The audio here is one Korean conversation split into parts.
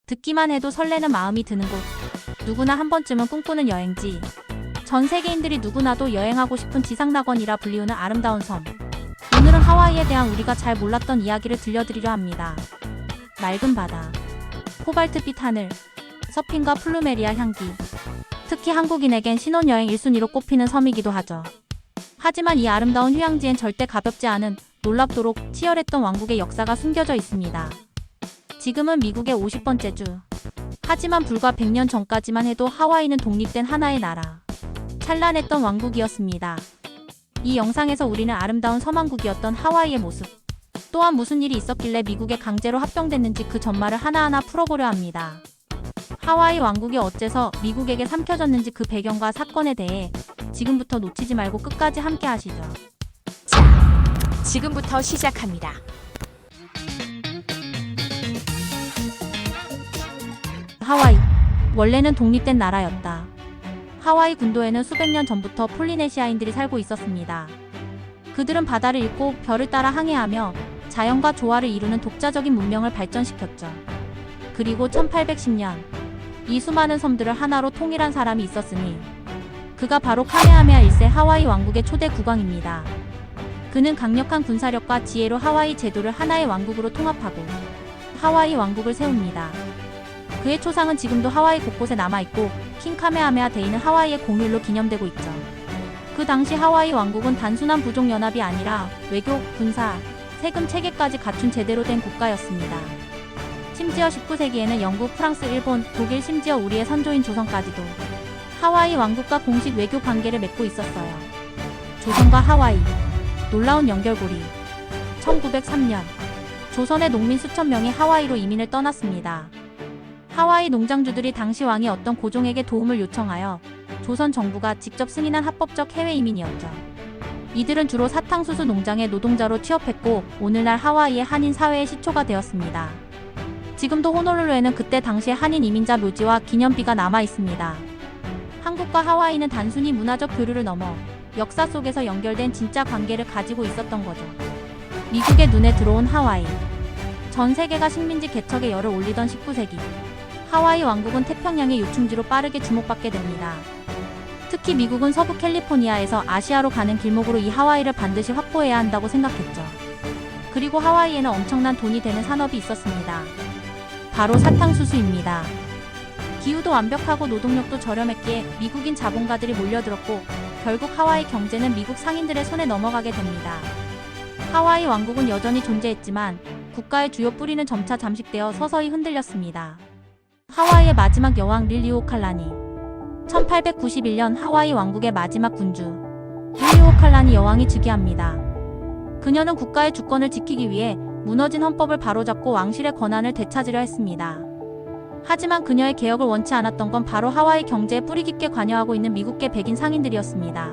듣기만 해도 설레는 마음이 드는 곳. 누구나 한 번쯤은 꿈꾸는 여행지. 전 세계인들이 누구나도 여행하고 싶은 지상낙원이라 불리우는 아름다운 섬. 오늘은 하와이에 대한 우리가 잘 몰랐던 이야기를 들려드리려 합니다. 맑은 바다, 코발트빛 하늘, 서핑과 플루메리아 향기. 특히 한국인에겐 신혼여행 1순위로 꼽히는 섬이기도 하죠. 하지만 이 아름다운 휴양지엔 절대 가볍지 않은 놀랍도록 치열했던 왕국의 역사가 숨겨져 있습니다. 지금은 미국의 50번째 주. 하지만 불과 100년 전까지만 해도 하와이는 독립된 하나의 나라. 찬란했던 왕국이었습니다. 이 영상에서 우리는 아름다운 섬왕국이었던 하와이의 모습, 또한 무슨 일이 있었길래 미국에 강제로 합병됐는지 그 전말을 하나하나 풀어보려 합니다. 하와이 왕국이 어째서 미국에게 삼켜졌는지 그 배경과 사건에 대해 지금부터 놓치지 말고 끝까지 함께 하시죠. 자, 지금부터 시작합니다. 하와이, 원래는 독립된 나라였다. 하와이 군도에는 수백 년 전부터 폴리네시아인들이 살고 있었습니다. 그들은 바다를 잇고 별을 따라 항해하며 자연과 조화를 이루는 독자적인 문명을 발전시켰죠. 그리고 1810년, 이 수많은 섬들을 하나로 통일한 사람이 있었으니 그가 바로 카메하메아 1세 하와이 왕국의 초대 국왕입니다. 그는 강력한 군사력과 지혜로 하와이 제도를 하나의 왕국으로 통합하고 하와이 왕국을 세웁니다. 그의 초상은 지금도 하와이 곳곳에 남아있고 킹 카메하메아 데이는 하와이의 공휴일로 기념되고 있죠. 그 당시 하와이 왕국은 단순한 부족연합이 아니라 외교, 군사, 세금 체계까지 갖춘 제대로 된 국가였습니다. 심지어 19세기에는 영국, 프랑스, 일본, 독일, 심지어 우리의 선조인 조선까지도 하와이 왕국과 공식 외교 관계를 맺고 있었어요. 조선과 하와이, 놀라운 연결고리. 1903년, 조선의 농민 수천 명이 하와이로 이민을 떠났습니다. 하와이 농장주들이 당시 왕이 어떤 고종에게 도움을 요청하여 조선 정부가 직접 승인한 합법적 해외 이민이었죠. 이들은 주로 사탕수수 농장의 노동자로 취업했고 오늘날 하와이의 한인 사회의 시초가 되었습니다. 지금도 호놀룰루에는 그때 당시의 한인 이민자 묘지와 기념비가 남아 있습니다. 한국과 하와이는 단순히 문화적 교류를 넘어 역사 속에서 연결된 진짜 관계를 가지고 있었던 거죠. 미국의 눈에 들어온 하와이. 전 세계가 식민지 개척에 열을 올리던 19세기. 하와이 왕국은 태평양의 요충지로 빠르게 주목받게 됩니다. 특히 미국은 서부 캘리포니아에서 아시아로 가는 길목으로 이 하와이를 반드시 확보해야 한다고 생각했죠. 그리고 하와이에는 엄청난 돈이 되는 산업이 있었습니다. 바로 사탕수수입니다. 기후도 완벽하고 노동력도 저렴했기에 미국인 자본가들이 몰려들었고 결국 하와이 경제는 미국 상인들의 손에 넘어가게 됩니다. 하와이 왕국은 여전히 존재했지만 국가의 주요 뿌리는 점차 잠식되어 서서히 흔들렸습니다. 하와이의 마지막 여왕 릴리우오칼라니. 1891년 하와이 왕국의 마지막 군주 릴리우오칼라니 여왕이 즉위합니다. 그녀는 국가의 주권을 지키기 위해 무너진 헌법을 바로잡고 왕실의 권한을 되찾으려 했습니다. 하지만 그녀의 개혁을 원치 않았던 건 바로 하와이 경제에 뿌리 깊게 관여하고 있는 미국계 백인 상인들이었습니다.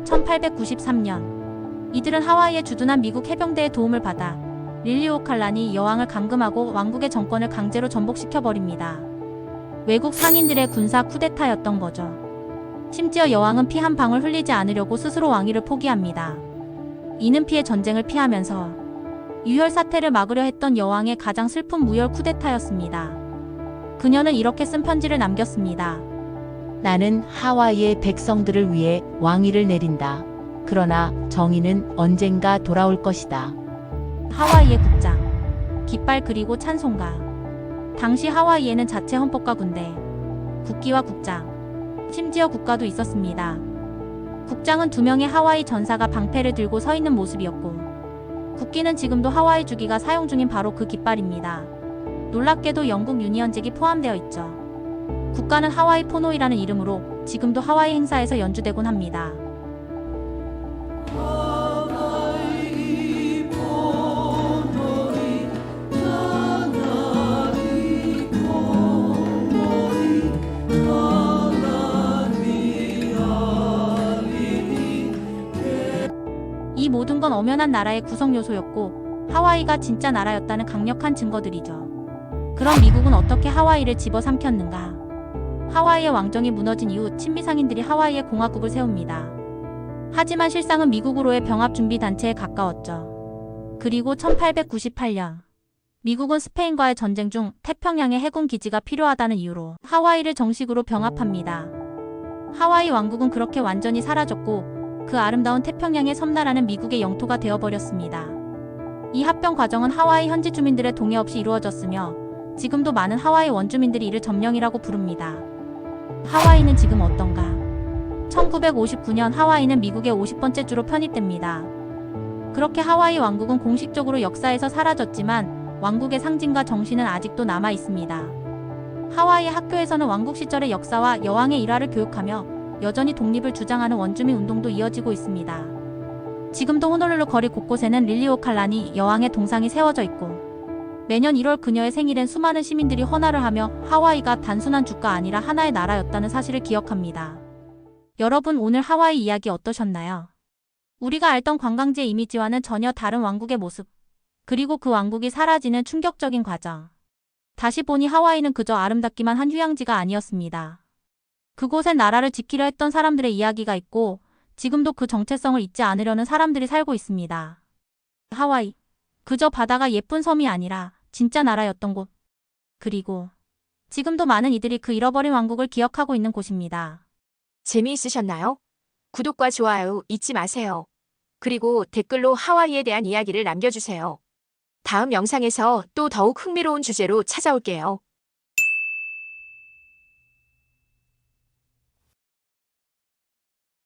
1893년, 이들은 하와이의 주둔한 미국 해병대의 도움을 받아 릴리우오칼라니 여왕을 감금하고 왕국의 정권을 강제로 전복시켜버립니다. 외국 상인들의 군사 쿠데타였던 거죠. 심지어 여왕은 피 한 방울 흘리지 않으려고 스스로 왕위를 포기합니다. 이는 피해 전쟁을 피하면서 유혈 사태를 막으려 했던 여왕의 가장 슬픈 무혈 쿠데타였습니다. 그녀는 이렇게 쓴 편지를 남겼습니다. 나는 하와이의 백성들을 위해 왕위를 내린다. 그러나 정의는 언젠가 돌아올 것이다. 하와이의 국장, 깃발 그리고 찬송가. 당시 하와이에는 자체 헌법과 군대, 국기와 국장, 심지어 국가도 있었습니다. 국장은 2명의 하와이 전사가 방패를 들고 서 있는 모습이었고 국기는 지금도 하와이 주기가 사용 중인 바로 그 깃발입니다. 놀랍게도 영국 유니언잭이 포함되어 있죠. 국가는 하와이 포노이라는 이름으로 지금도 하와이 행사에서 연주되곤 합니다. 이 모든 건 엄연한 나라의 구성 요소였고 하와이가 진짜 나라였다는 강력한 증거들이죠. 그럼 미국은 어떻게 하와이를 집어삼켰는가? 하와이의 왕정이 무너진 이후 친미상인들이 하와이에 공화국을 세웁니다. 하지만 실상은 미국으로의 병합준비 단체에 가까웠죠. 그리고 1898년 미국은 스페인과의 전쟁 중 태평양에 해군 기지가 필요하다는 이유로 하와이를 정식으로 병합합니다. 하와이 왕국은 그렇게 완전히 사라졌고 그 아름다운 태평양의 섬나라는 미국의 영토가 되어버렸습니다. 이 합병 과정은 하와이 현지 주민들의 동의 없이 이루어졌으며 지금도 많은 하와이 원주민들이 이를 점령이라고 부릅니다. 하와이는 지금 어떤가? 1959년 하와이는 미국의 50번째 주로 편입됩니다. 그렇게 하와이 왕국은 공식적으로 역사에서 사라졌지만 왕국의 상징과 정신은 아직도 남아 있습니다. 하와이 학교에서는 왕국 시절의 역사와 여왕의 일화를 교육하며 여전히 독립을 주장하는 원주민 운동도 이어지고 있습니다. 지금도 호놀룰루 거리 곳곳에는 릴리오칼라니 여왕의 동상이 세워져 있고 매년 1월 그녀의 생일엔 수많은 시민들이 헌화를 하며 하와이가 단순한 주가 아니라 하나의 나라였다는 사실을 기억합니다. 여러분 오늘 하와이 이야기 어떠셨나요? 우리가 알던 관광지의 이미지와는 전혀 다른 왕국의 모습, 그리고 그 왕국이 사라지는 충격적인 과정. 다시 보니 하와이는 그저 아름답기만 한 휴양지가 아니었습니다. 그곳엔 나라를 지키려 했던 사람들의 이야기가 있고 지금도 그 정체성을 잊지 않으려는 사람들이 살고 있습니다. 하와이. 그저 바다가 예쁜 섬이 아니라 진짜 나라였던 곳. 그리고 지금도 많은 이들이 그 잃어버린 왕국을 기억하고 있는 곳입니다. 재미있으셨나요? 구독과 좋아요 잊지 마세요. 그리고 댓글로 하와이에 대한 이야기를 남겨주세요. 다음 영상에서 또 더욱 흥미로운 주제로 찾아올게요.